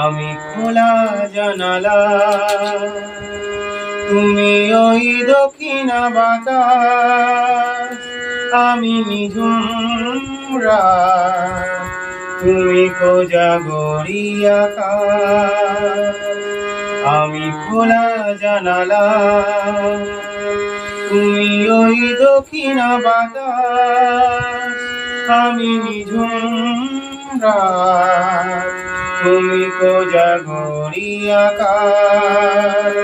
আমি খোলা জানালা, তুমি ওই দক্ষিণা বাতাস, আমি নিঝুম রাত, তুমি কোজাগরী আকাশ। আমি খোলা জানালা, তুমি ওই দক্ষিণা বাতাস, আমি নিঝুম রাত, তুমি কোজাগরী আকাশ।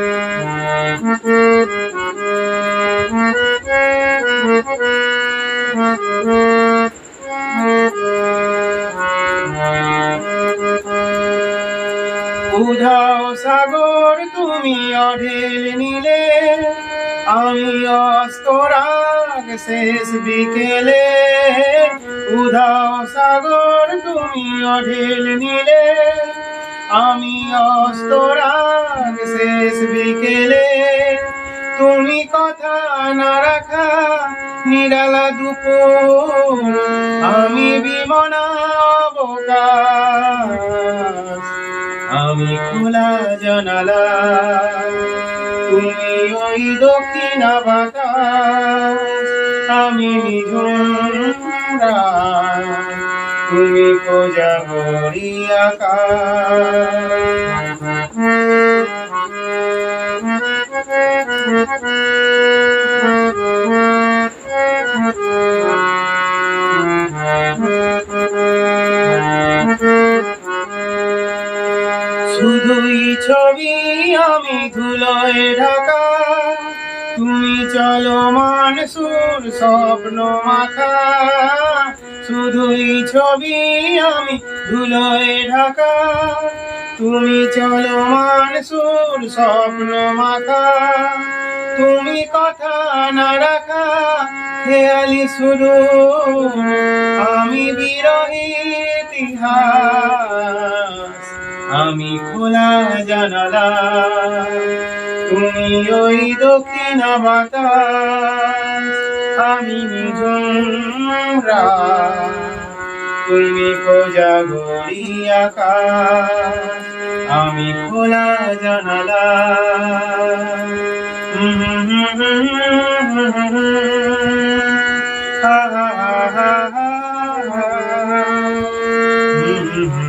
উধাও সাগর তুমি অঢেল নিলে, আমি অস্তরাগ শেষ বিকেলে। উধাও সাগর তুমি অঢেল নিলে, আমি অস্তরাগ শেষ বিকেলে। তুমি কথা না রাখা নিরালা দুপুর, আমি বিমনা অবকাশ। আমি খোলা জানালা, তুমি ওই দক্ষিণা বাতাস, আমি নিঝুম রাত, তুমি কোজাগরী আকাশ। শুধুই ছবি আমি ধুলোয় ঢাকা, তুমি চলমান সুর স্বপ্ন মাখা। শুধুই ছবি আমি ধুলোয় ঢাকা, তুমি চলমান সুর স্বপ্ন মাখা। তুমি কথা না রাখা খেয়ালি শুরু, আমি বিরহী ইতিহাস। আমি খোলা জানালা, তুমি ওই দক্ষিণা বাতাস, আমি নিঝুম রাত, তুমি কোজাগরী আকাশ। আমি খোলা জানালা, ha ha ha ha ha ha.